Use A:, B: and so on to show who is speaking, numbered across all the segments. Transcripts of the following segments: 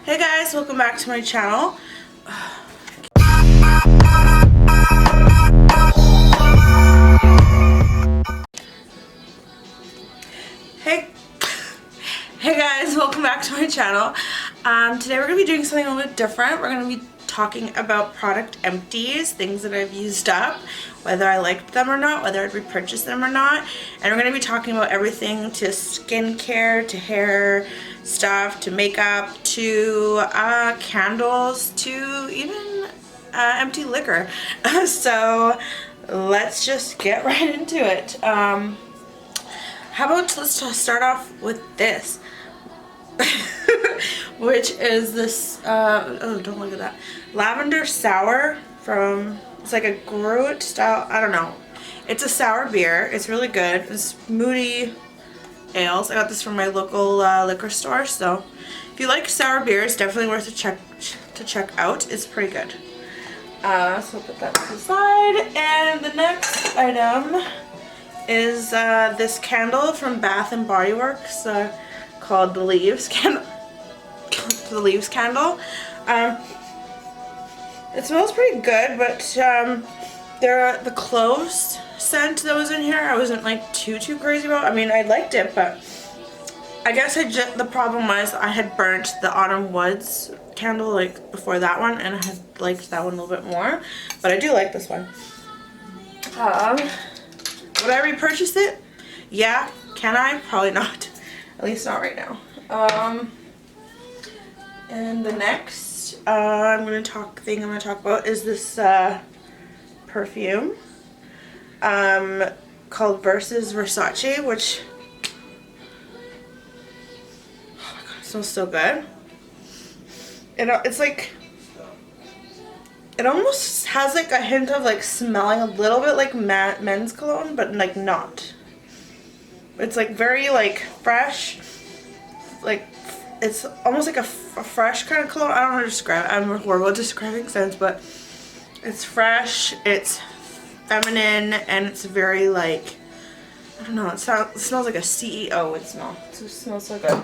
A: Hey guys, welcome back to my channel. Hey guys, welcome back to my channel. Today we're going to be doing something a little bit different. We're going to be talking about product empties, things that I've used up, whether I liked them or not, whether I'd repurchase them or not. And we're going to be talking about everything to skincare, to hair stuff, to makeup, to candles, to even empty liquor. So let's just get right into it. How about let's just start off with this. Which is this, oh, don't look at that. Lavender sour from, it's like a Groot style, I don't know. It's a sour beer. It's really good. It's Moody Ales. I got this from my local liquor store. So if you like sour beer, it's definitely worth to check out. It's pretty good. So I'll put that to the side. And the next item is this candle from Bath and Body Works called the Leaves Candle. The Leaves Candle. It smells pretty good, but the cloves scent that was in here, I wasn't like too crazy about. I mean, I liked it, but I guess the problem was I had burnt the Autumn Woods candle like before that one, and I had liked that one a little bit more. But I do like this one. Would I repurchase it? Yeah. Can I? Probably not. At least not right now. And the next thing I'm going to talk about is this perfume called Versace, which, oh my god, it smells so good. It's like, it almost has like a hint of like smelling a little bit like men's cologne, but like not. It's like very like fresh, like it's almost like a fresh kind of cologne. I don't know how to describe it. I'm horrible at describing scents, but it's fresh, it's feminine, and it's very like, I don't know, it smells like a CEO would smell. It smells so good.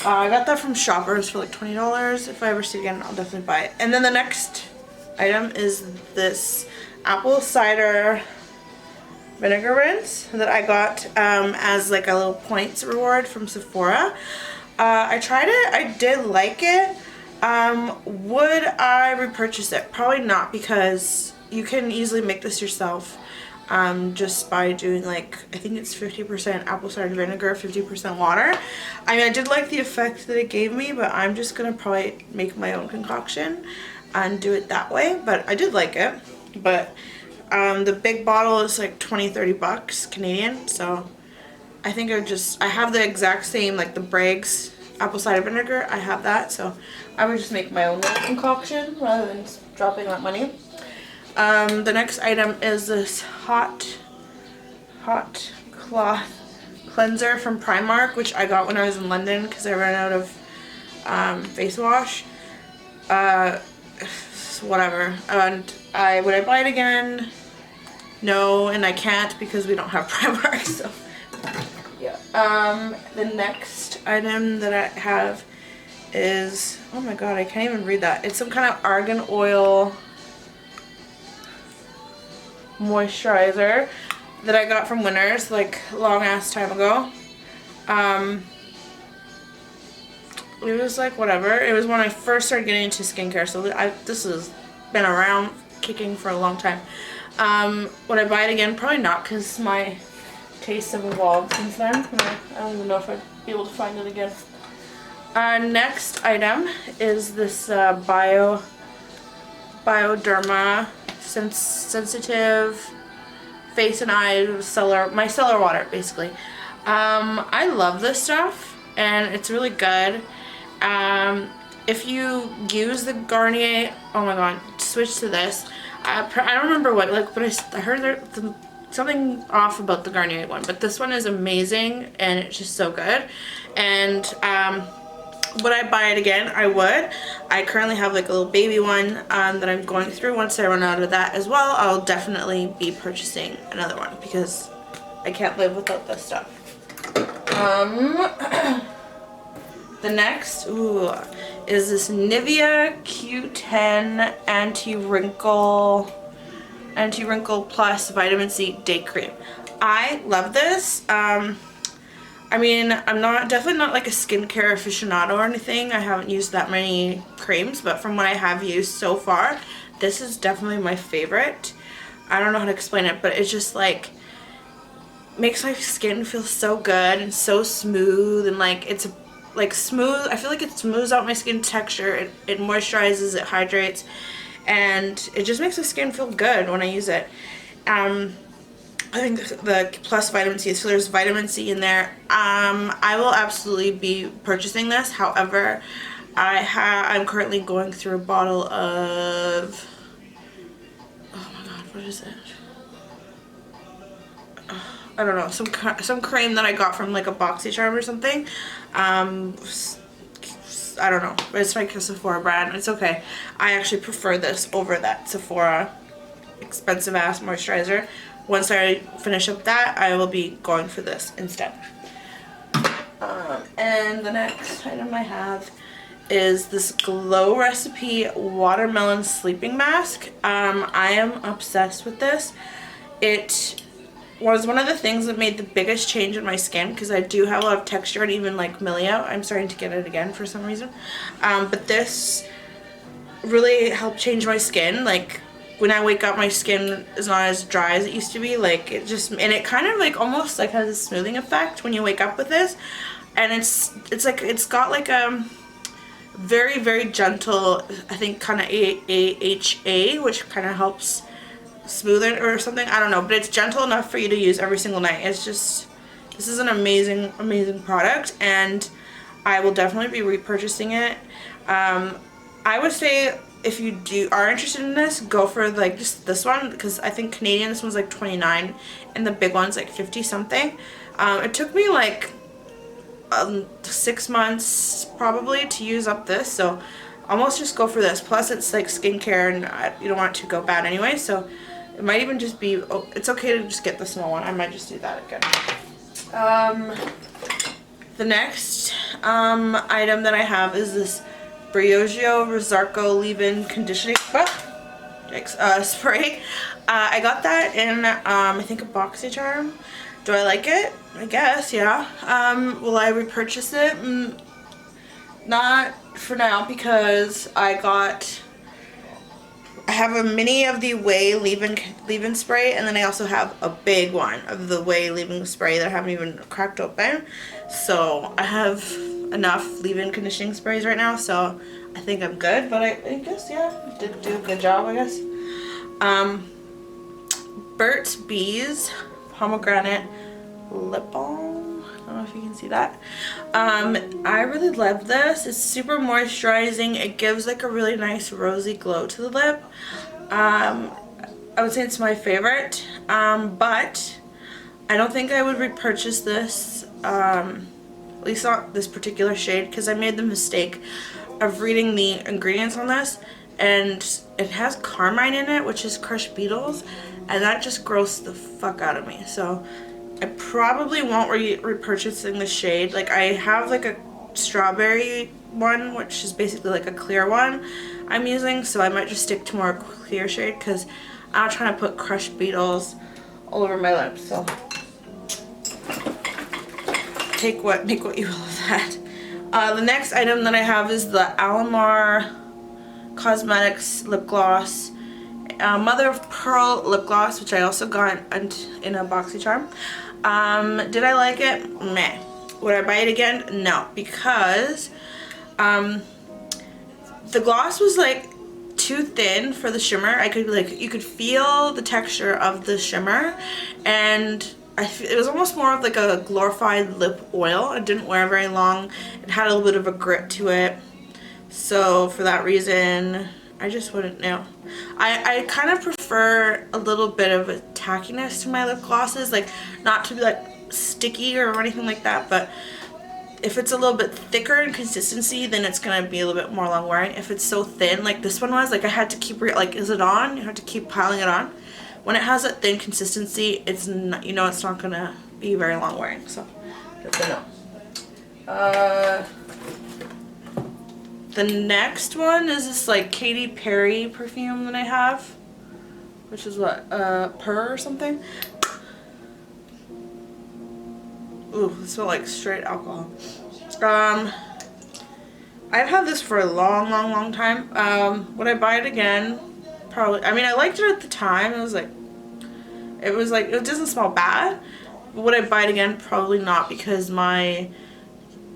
A: I got that from Shoppers for like $20. If I ever see it again, I'll definitely buy it. And then the next item is this apple cider vinegar rinse that I got as like a little points reward from Sephora. I tried it. I did like it. Would I repurchase it? Probably not, because you can easily make this yourself just by doing like, I think it's 50% apple cider vinegar, 50% water. I mean, I did like the effect that it gave me, but I'm just going to probably make my own concoction and do it that way. But I did like it. But the big bottle is like $20-30 Canadian, so I think I have the exact same, like the Bragg's apple cider vinegar. I have that, so I would just make my own little concoction rather than dropping that money. The next item is this hot cloth cleanser from Primark, which I got when I was in London because I ran out of face wash. Whatever. And would I buy it again? No, and I can't because we don't have Primark, so yeah. The next item that I have is, oh my god, I can't even read that. It's some kind of argan oil moisturizer that I got from Winners like a long ass time ago. It was like whatever. It was when I first started getting into skincare, so this has been around kicking for a long time. Would I buy it again? Probably not, because my tastes have evolved since then. I don't even know if I'd be able to find it again. Next item is this Bioderma sensitive face and eye micellar water, basically. I love this stuff, and it's really good. If you use the Garnier, oh my god, switch to this. I don't remember what, like, but I heard something off about the Garnier one, but this one is amazing, and it's just so good. And would I buy it again? I would. I currently have like a little baby one that I'm going through. Once I run out of that as well, I'll definitely be purchasing another one because I can't live without this stuff. The next is this Nivea Q10 Anti-Wrinkle Plus Vitamin C Day Cream. I love this. I mean, I'm definitely not like a skincare aficionado or anything. I haven't used that many creams, but from what I have used so far, this is definitely my favorite. I don't know how to explain it, but it's just like makes my skin feel so good and so smooth, and like it's like smooth. I feel like it smooths out my skin texture. It moisturizes, it hydrates, and it just makes the skin feel good when I use it. I think the plus vitamin C, so there's vitamin C in there. I will absolutely be purchasing this. However, I'm currently going through a bottle of, oh my god, what is it? I don't know, some cream that I got from like a BoxyCharm or something. I don't know, but it's like a Sephora brand. It's okay. I actually prefer this over that Sephora expensive ass moisturizer. Once I finish up that, I will be going for this instead. And the next item I have is this Glow Recipe Watermelon Sleeping Mask. I am obsessed with this. It was one of the things that made the biggest change in my skin, because I do have a lot of texture and even like millia. I'm starting to get it again for some reason. But this really helped change my skin. Like, when I wake up, my skin is not as dry as it used to be. Like, it just, and it kind of like almost like has a smoothing effect when you wake up with this. And it's like, it's got like a very, very gentle, I think kind of AHA, which kind of helps smooth it or something. I don't know, but it's gentle enough for you to use every single night. It's just, this is an amazing, amazing product, and I will definitely be repurchasing it. I would say, if you are interested in this, go for like just this one, because I think Canadian, this one's like $29 and the big one's like 50 something. It took me like 6 months probably to use up this, so almost just go for this. Plus it's like skincare, and you don't want it to go bad anyway, so it might even just be, it's okay to just get the small one. I might just do that again. The next item that I have is this Briogeo Rosarco Leave-In Conditioning spray. I got that in, I think a BoxyCharm. Do I like it? I guess, yeah. Will I repurchase it? Not for now, because I have a mini of the Way leave-in spray, and then I also have a big one of the Way leave-in spray that I haven't even cracked open. So I have enough leave-in conditioning sprays right now, so I think I'm good. But I guess, yeah, did do a good job, I guess. Burt's Bees Pomegranate Lip Balm. I don't know if you can see that. I really love this. It's super moisturizing. It gives like a really nice rosy glow to the lip. I would say it's my favorite, but I don't think I would repurchase this. At least not this particular shade, because I made the mistake of reading the ingredients on this, and it has carmine in it, which is crushed beetles, and that just grossed the fuck out of me. So I probably won't repurchasing the shade. Like, I have like a strawberry one, which is basically like a clear one I'm using, so I might just stick to more clear shade, because I'm not trying to put crushed beetles all over my lips. So make what you will of that. The next item that I have is the Alamar Cosmetics lip gloss, Mother of Pearl lip gloss, which I also got in a BoxyCharm. Did I like it? Meh. Would I buy it again? No, because the gloss was like too thin for the shimmer. You could feel the texture of the shimmer, and it was almost more of like a glorified lip oil. It didn't wear very long. It had a little bit of a grit to it. So for that reason, I just wouldn't know. I kind of prefer a little bit of a tackiness to my lip glosses. Like, not to be like sticky or anything like that, but if it's a little bit thicker in consistency, then it's going to be a little bit more long wearing. If it's so thin, like this one was, like I had to keep, like, is it on? You have to keep piling it on. When it has that thin consistency, it's not, you know, it's not gonna be very long wearing. So, good to know. The next one is this like Katy Perry perfume that I have, which is what, Purr or something. Ooh, it smells like straight alcohol. I've had this for a long time. Would I buy it again? Probably. I mean, I liked it at the time. It it doesn't smell bad. But would I buy it again? Probably not, because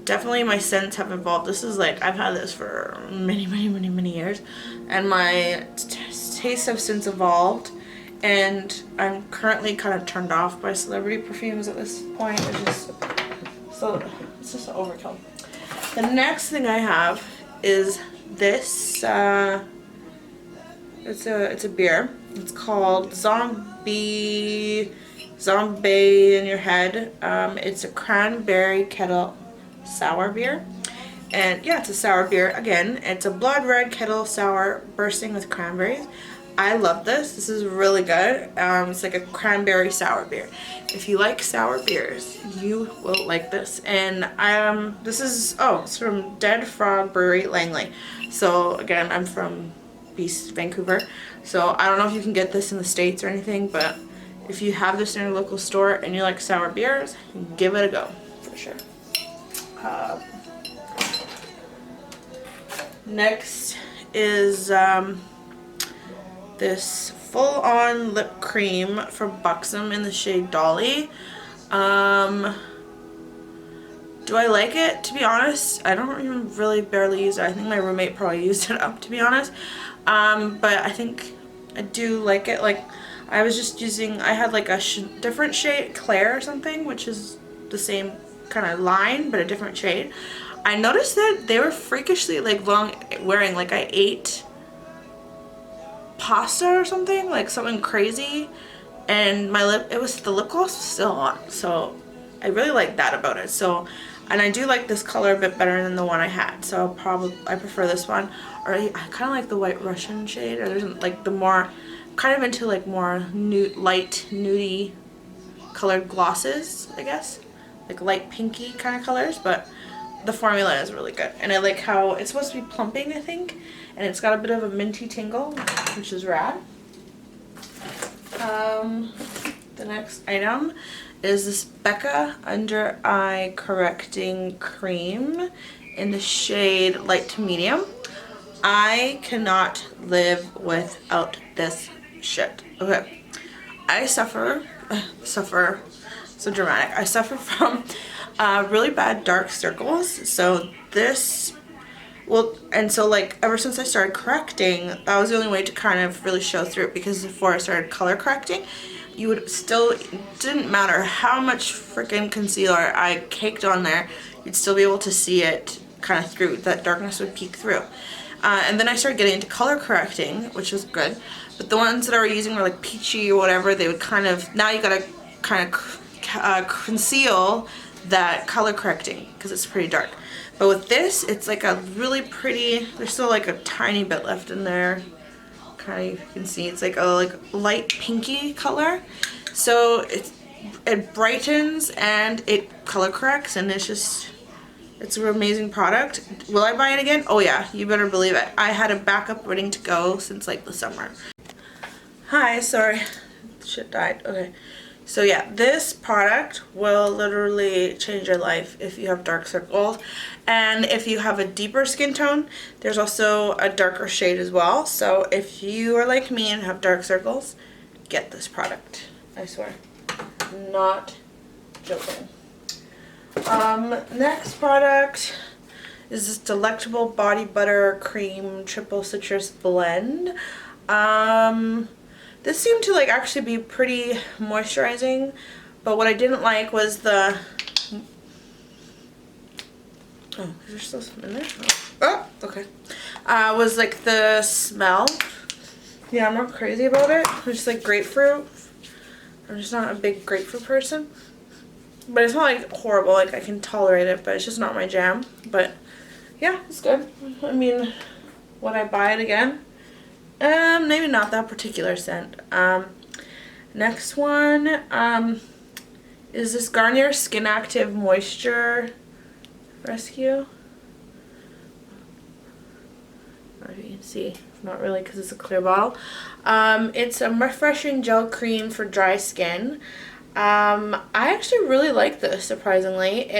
A: definitely my scents have evolved. This is like, I've had this for many years, and my tastes have since evolved, and I'm currently kind of turned off by celebrity perfumes at this point. It's just an overkill. The next thing I have is this, it's a beer. It's called Zombie in Your Head. It's a cranberry kettle sour beer. And yeah, it's a sour beer. Again, it's a blood red kettle sour bursting with cranberries. I love this. This is really good. It's like a cranberry sour beer. If you like sour beers, you will like this. And it's from Dead Frog Brewery, Langley. So again, I'm from Vancouver. So I don't know if you can get this in the States or anything, but if you have this in your local store and you like sour beers, give it a go for sure. Next is this full-on lip cream from Buxom in the shade Dolly. Do I like it? To be honest, I don't even really barely use it. I think my roommate probably used it up, to be honest. But I think I do like it. Like, I was just using, I had like a different shade, Claire or something, which is the same kind of line, but a different shade. I noticed that they were freakishly like long wearing, like I ate pasta or something, like something crazy, and the lip gloss was still on, so I really like that about it. So, and I do like this color a bit better than the one I had, so I prefer this one. Or I kind of like the White Russian shade, or there's like the more, kind of into like more nude, light nudie colored glosses, I guess, like light pinky kind of colors, but the formula is really good. And I like how it's supposed to be plumping, I think, and it's got a bit of a minty tingle, which is rad. The next item is this Becca Under Eye Correcting Cream in the shade Light to Medium. I cannot live without this shit. Okay, I suffer, so dramatic. I suffer from really bad dark circles. So this, and so like ever since I started correcting, that was the only way to kind of really show through it, because before I started color correcting, you would still, it didn't matter how much freaking concealer I caked on there, you'd still be able to see it kind of through, that darkness would peek through. And then I started getting into color correcting, which was good, but the ones that I were using were like peachy or whatever. They would kind of, now you gotta kind of conceal that color correcting because it's pretty dark. But with this, it's like a really pretty, there's still like a tiny bit left in there, kind of, you can see it's like a light pinky color. So it brightens and it color corrects, and it's an amazing product. Will I buy it again? Oh yeah, you better believe it. I had a backup ready to go since like the summer. Hi, sorry, shit died. Okay. So yeah, this product will literally change your life if you have dark circles. And if you have a deeper skin tone, there's also a darker shade as well. So if you are like me and have dark circles, get this product. I swear. Not joking. Next product is this Delectable Body Butter Cream Triple Citrus Blend. This seemed to like actually be pretty moisturizing, but what I didn't like was the, oh, is there still some in there? Oh, okay. Was like the smell. Yeah, I'm not crazy about it. It's just like grapefruit. I'm just not a big grapefruit person. But it's not like horrible, like I can tolerate it, but it's just not my jam. But yeah, it's good. I mean, would I buy it again? Maybe not that particular scent. Next one is this Garnier Skin Active Moisture Rescue. see, not really because it's a clear bottle. It's a refreshing gel cream for dry skin. I actually really like this, surprisingly.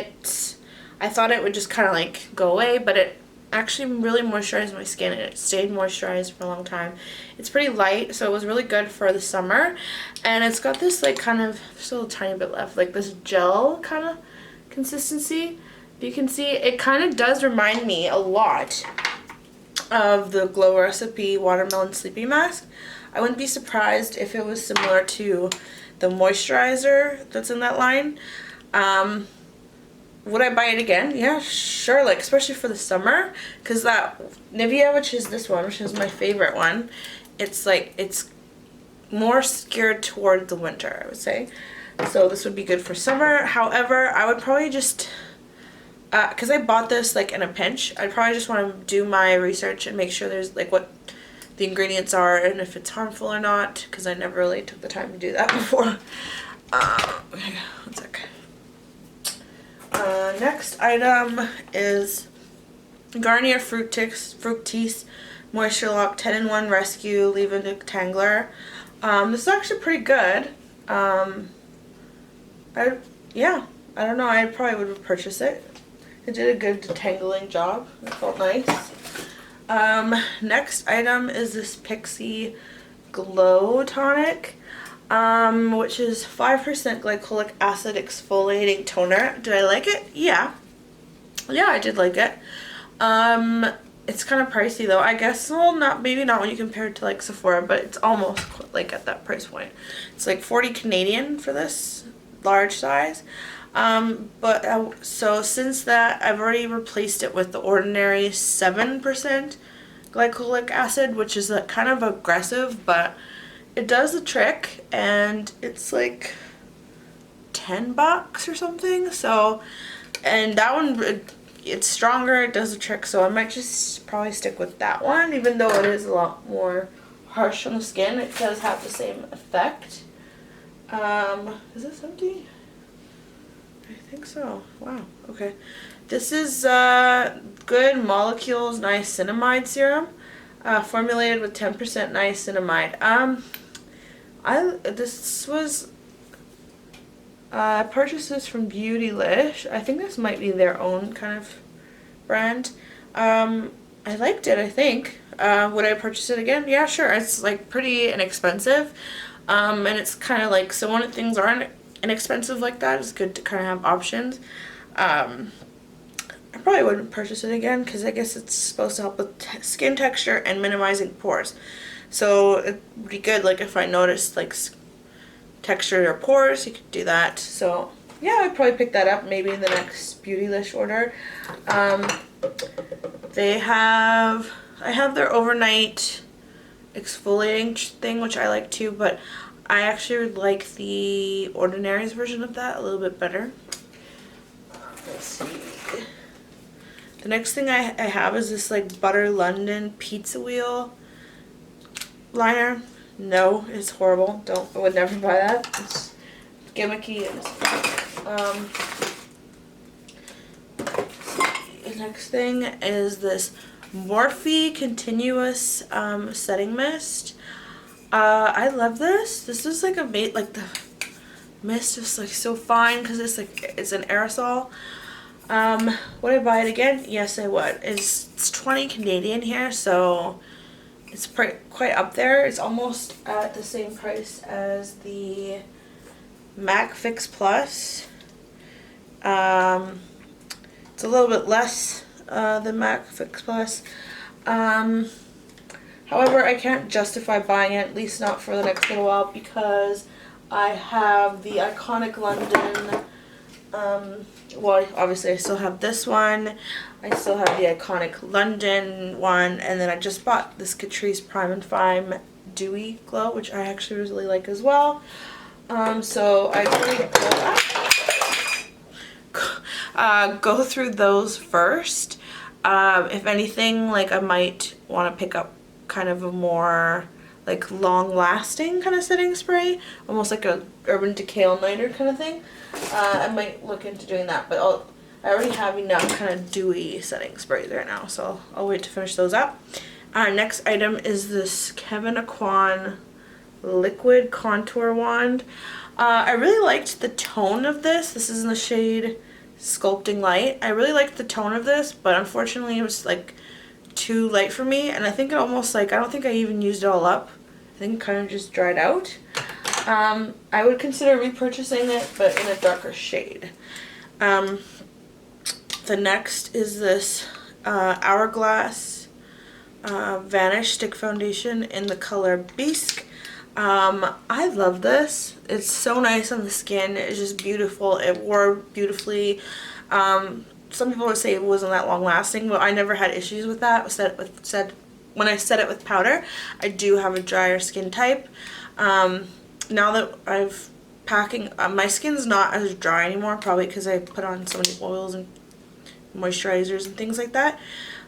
A: I thought it would just kind of like go away, but it actually really moisturized my skin and it stayed moisturized for a long time. It's pretty light, so it was really good for the summer. And it's got this like kind of, still a tiny bit left, like this gel kind of consistency. You can see it kind of does remind me a lot of the Glow Recipe Watermelon Sleepy Mask. I wouldn't be surprised if it was similar to the moisturizer that's in that line. Would I buy it again? Yeah, sure, like especially for the summer, because that Nivea, which is this one, which is my favorite one, it's like, it's more geared toward the winter, I would say. So this would be good for summer. However, I would probably just, because I bought this like in a pinch, I'd probably just want to do my research and make sure there's like what the ingredients are and if it's harmful or not, because I never really took the time to do that before. Okay, one sec. Next item is Garnier Fructis Moisture Lock 10-in-1 Rescue Leave-In Detangler. This is actually pretty good. Yeah, I don't know, I probably would purchase it. It did a good detangling job. It felt nice. Next item is this Pixie Glow Tonic, which is 5% glycolic acid exfoliating toner. Did I like it? Yeah. Yeah, I did like it. It's kind of pricey though. I guess, well, maybe not when you compare it to like Sephora, but it's almost like at that price point. It's like 40 Canadian for this large size. So since that, I've already replaced it with the ordinary 7% glycolic acid, which is kind of aggressive, but it does the trick, and it's like $10 or something. So, and that one, it's stronger, it does the trick, so I might just probably stick with that one, even though it is a lot more harsh on the skin. It does have the same effect. Is this empty? I think so. Wow. Okay. This is Good Molecules Niacinamide Serum, formulated with 10% niacinamide. I purchased this from Beautylish. I think this might be their own kind of brand. I liked it, I think. Would I purchase it again? Yeah, sure. It's like pretty inexpensive. And it's kind of like, so when things aren't inexpensive like that, it's good to kind of have options. I probably wouldn't purchase it again because I guess it's supposed to help with skin texture and minimizing pores. So it would be good, like if I noticed like texture or pores, you could do that. So yeah, I'd probably pick that up maybe in the next Beautylish order. I have their overnight exfoliating thing, which I like too, but I actually would like the Ordinary's version of that a little bit better. Let's see. The next thing I have is this like Butter London Pizza Wheel liner. No, it's horrible. I would never buy that. It's gimmicky. The next thing is this Morphe Continuous Setting Mist. I love this. This is like the mist is like so fine because it's an aerosol. Would I buy it again? Yes, I would. It's 20 Canadian here, so it's quite up there. It's almost at the same price as the MAC Fix Plus. It's a little bit less than MAC Fix Plus. However, I can't justify buying it, at least not for the next little while, because I have the Iconic London, well, obviously I still have this one, I still have the Iconic London one, and then I just bought this Catrice Prime and Fine Dewy Glow, which I actually really like as well. So I really go through those first. If anything, like I might want to pick up kind of a more like long-lasting kind of setting spray, almost like a Urban Decay All-Nighter kind of thing. I might look into doing that, but I already have enough kind of dewy setting sprays right now, so I'll wait to finish those up. Next item is this Kevin Aquan liquid contour wand. I really liked the tone of this. This is in the shade Sculpting Light. I really liked the tone of this, but unfortunately it was like too light for me, and I think it almost like, I don't think I even used it all up. I think it kind of just dried out. I would consider repurchasing it, but in a darker shade. The next is this Hourglass Vanish Stick Foundation in the color Bisque. I love this. It's so nice on the skin. It's just beautiful. It wore beautifully. Some people would say it wasn't that long lasting, but I never had issues with that. When I set it with powder, I do have a drier skin type. Now that I've packing, my skin's not as dry anymore, probably because I put on so many oils and moisturizers and things like that.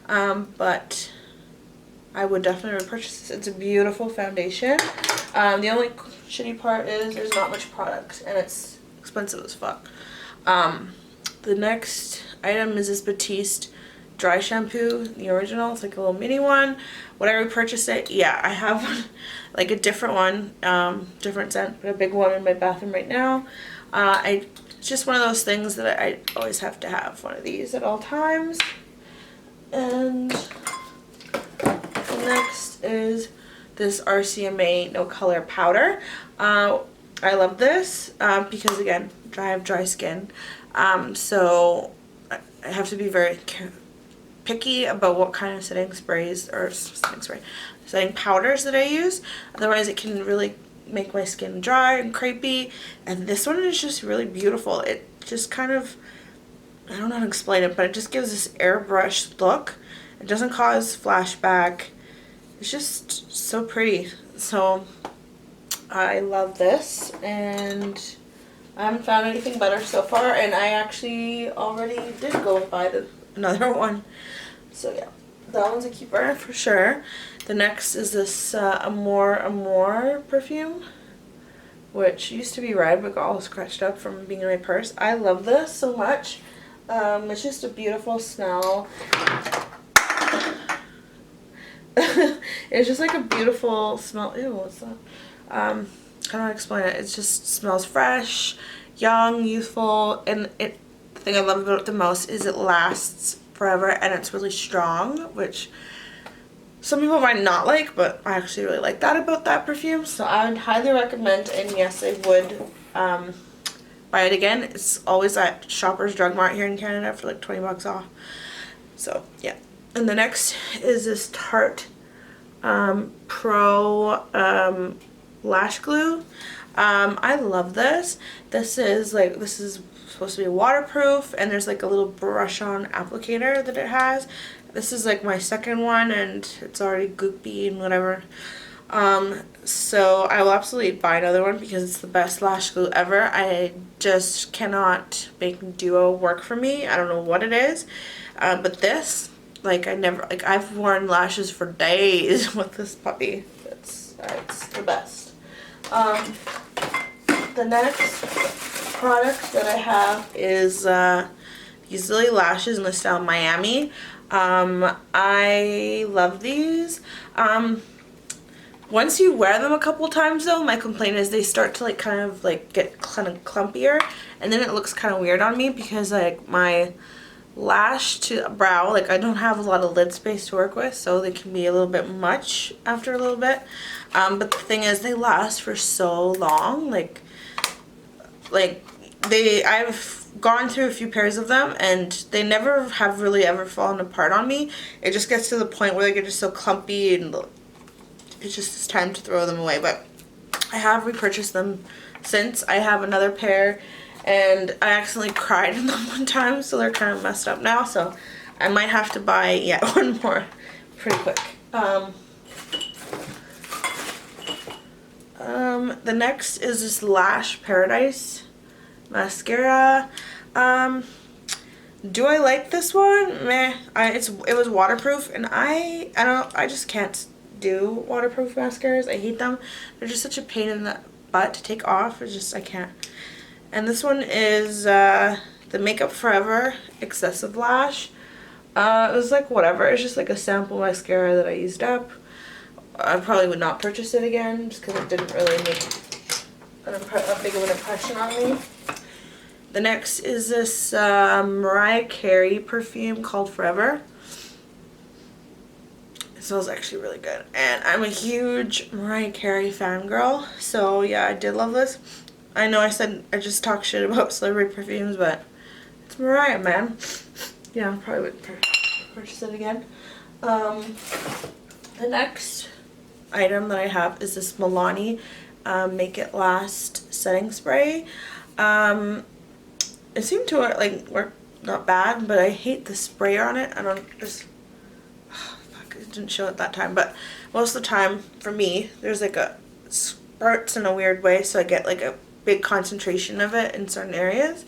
A: But I would definitely repurchase this. It's a beautiful foundation. The only shitty part is there's not much product and it's expensive as fuck. The next item is this Batiste dry shampoo, the original. It's like a little mini one. Would I repurchase it? Yeah, I have one, like a different one, different scent, but a big one in my bathroom right now. It's just one of those things that I always have to have one of these at all times. And the next is this RCMA No Color Powder. I love this because, again, I have dry skin. So I have to be very picky about what kind of setting sprays or setting powders that I use. Otherwise it can really make my skin dry and crepey. And this one is just really beautiful. It just kind of, I don't know how to explain it, but it just gives this airbrushed look. It doesn't cause flashback. It's just so pretty. So I love this, and I haven't found anything better so far, and I actually already did go and buy another one. So yeah, that one's a keeper for sure. The next is this Amore perfume, which used to be red but got all scratched up from being in my purse. I love this so much. It's just a beautiful smell. It's just like a beautiful smell. Ew, what's that? I don't know how to explain it. It just smells fresh, young, youthful, and the thing I love about it the most is it lasts forever and it's really strong, which some people might not like, but I actually really like that about that perfume. So I would highly recommend, and yes, I would buy it again. It's always at Shoppers Drug Mart here in Canada for like 20 bucks off. So yeah. And the next is this Tarte Pro Lash Glue. I love this. This is supposed to be waterproof, and there's like a little brush on applicator that it has. This is like my second one, and it's already goopy and whatever. So I will absolutely buy another one because it's the best lash glue ever. I just cannot make Duo work for me. I don't know what it is, but this, like, I've worn lashes for days with this puppy. It's the best. The next product that I have is these Lily lashes in the style Miami. I love these. Once you wear them a couple times though, my complaint is they start to like kind of get kind of clumpier, and then it looks kind of weird on me because like my lash to brow, like I don't have a lot of lid space to work with, so they can be a little bit much after a little bit. But the thing is, they last for so long. I've gone through a few pairs of them and they never have really ever fallen apart on me. It just gets to the point where they get just so clumpy and it's just time to throw them away. But I have repurchased them since. I have another pair and I accidentally cried in them one time, so they're kind of messed up now, so I might have to buy one more pretty quick. The next is this Lash Paradise mascara. Do I like this one? Meh. It was waterproof, and I just can't do waterproof mascaras. I hate them. They're just such a pain in the butt to take off. I can't. And this one is the Makeup Forever Excessive Lash. It was like whatever. It's just like a sample mascara that I used up. I probably would not purchase it again just because it didn't really make a big of an impression on me. The next is this Mariah Carey perfume called Forever. It smells actually really good. And I'm a huge Mariah Carey fangirl. So yeah, I did love this. I know I said I just talk shit about celebrity perfumes, but it's Mariah, man. Yeah, I probably would purchase it again. The next item that I have is this Milani Make It Last setting spray. It seemed to work not bad, but I hate the sprayer on it. I don't just fuck, it didn't show at that time, but most of the time for me there's like a spurts in a weird way, so I get like a big concentration of it in certain areas.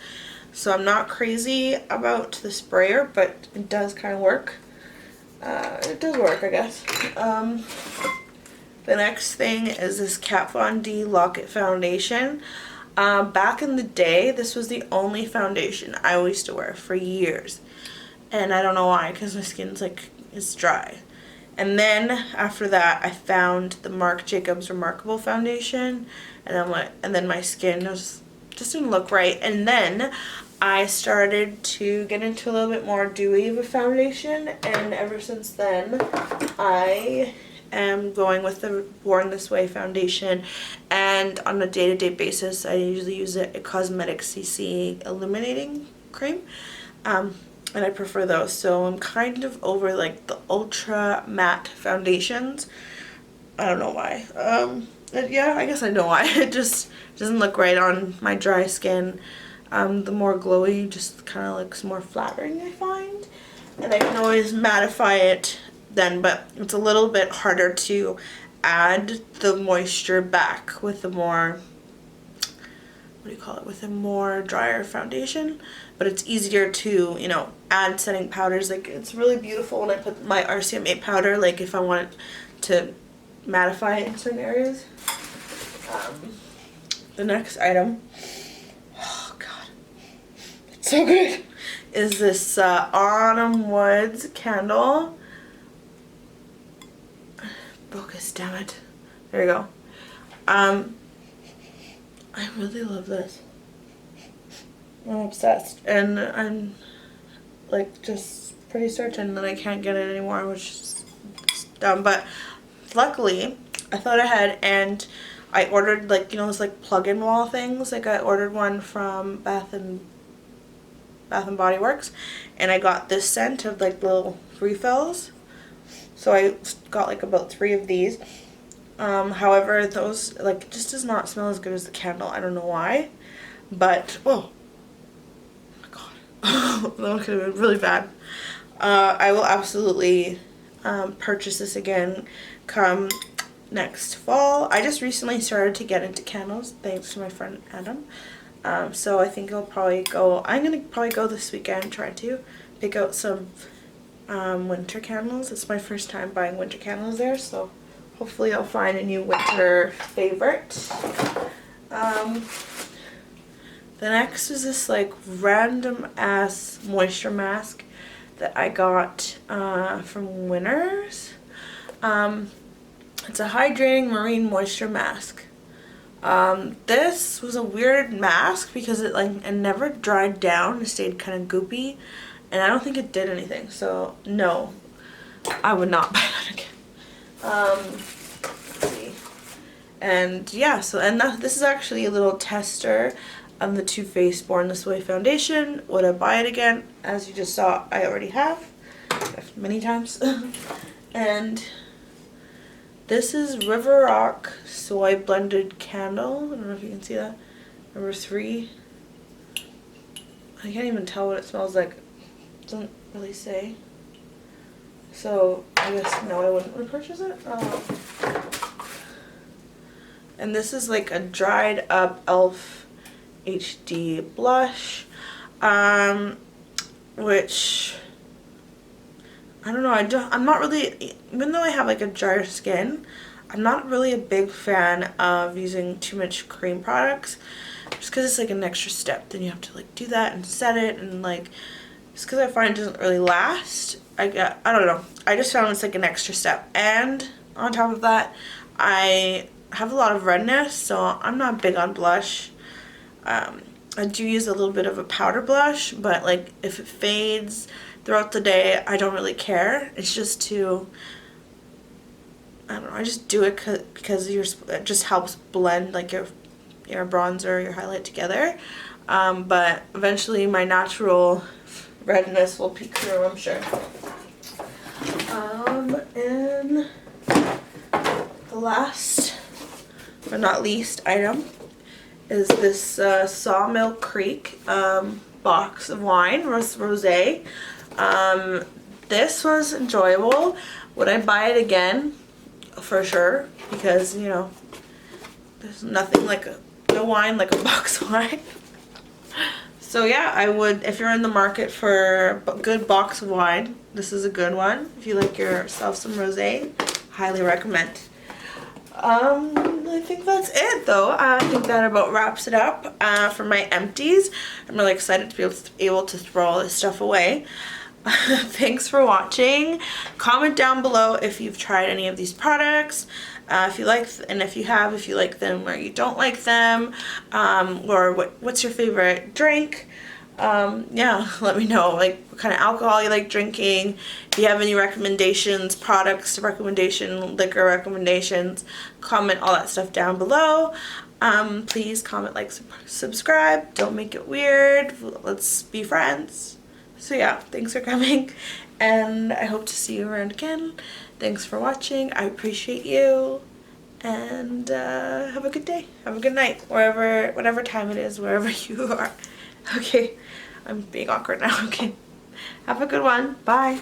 A: So I'm not crazy about the sprayer, but it does kind of work. It does work, I guess. The next thing is this Kat Von D Lock It Foundation. Back in the day, this was the only foundation I used to wear for years. And I don't know why, because my skin's it's dry. And then after that, I found the Marc Jacobs Remarkable Foundation. And then my skin just didn't look right. And then I started to get into a little bit more dewy of a foundation. And ever since then, I am going with the Born This Way foundation, and on a day-to-day basis I usually use a Cosmetics CC illuminating cream, and I prefer those. So I'm kind of over like the ultra matte foundations. I don't know why. Yeah, I guess I know why. It just doesn't look right on my dry skin. The more glowy just kind of looks more flattering, I find, and I can always mattify it then, but it's a little bit harder to add the moisture back with the more, with a more drier foundation. But it's easier to, add setting powders. Like, it's really beautiful when I put my RCM8 powder, like if I want to mattify it in certain areas. The next item, oh god, it's so good, is this Autumn Woods candle. Focus, damn it. There you go. I really love this. I'm obsessed. And I'm just pretty certain that I can't get it anymore, which is dumb. But luckily, I thought ahead and I ordered those plug-in wall things. I ordered one from Bath and Body Works, and I got this scent of little refills. So I got about 3 of these. However, those just does not smell as good as the candle. I don't know why, but oh my god, that one could have been really bad. I will absolutely purchase this again come next fall. I just recently started to get into candles thanks to my friend Adam. So I think I'm gonna probably go this weekend, try to pick out some winter candles. It's my first time buying winter candles there, so hopefully I'll find a new winter favorite. The next is this random ass moisture mask that I got from Winners. It's a hydrating marine moisture mask. This was a weird mask because it never dried down. It stayed kind of goopy. And I don't think it did anything, so no, I would not buy that again. Let's see. And yeah, this is actually a little tester of the Too Faced Born This Way foundation. Would I buy it again? As you just saw, I already have many times. And this is River Rock Soy Blended Candle. I don't know if you can see that. Number 3. I can't even tell what it smells like. Doesn't really say. So I guess no, I wouldn't repurchase it. And this is a dried up e.l.f. HD blush, which I don't know. I'm not really, even though I have a drier skin, I'm not really a big fan of using too much cream products, just because it's an extra step. Then you have to do that and set it and just because I find it doesn't really last. I don't know. I just found it's like an extra step. And on top of that, I have a lot of redness, so I'm not big on blush. I do use a little bit of a powder blush, but like if it fades throughout the day, I don't really care. It's just to, I don't know, I just do it because it just helps blend like your bronzer, your highlight together. But eventually my natural redness will peek through, I'm sure. And the last but not least item is this Sawmill Creek box of wine, rosé. This was enjoyable. Would I buy it again? For sure, because you know there's nothing like no wine like a box of wine. So yeah, I would, if you're in the market for a good box of wine, this is a good one. If you like yourself some rosé, highly recommend. I think that's it though. I think that about wraps it up for my empties. I'm really excited to be able to throw all this stuff away. Thanks for watching. Comment down below if you've tried any of these products, if you like, and if you have, if you like them or you don't like them, or what's your favorite drink. Yeah, let me know like what kind of alcohol you like drinking. If you have any recommendations, products recommendation, liquor recommendations, comment all that stuff down below. Please comment, like, subscribe. Don't make it weird. Let's be friends. So yeah, thanks for coming, and I hope to see you around again. Thanks for watching. I appreciate you, and have a good day. Have a good night, whatever time it is, wherever you are. Okay, I'm being awkward now. Okay, have a good one. Bye.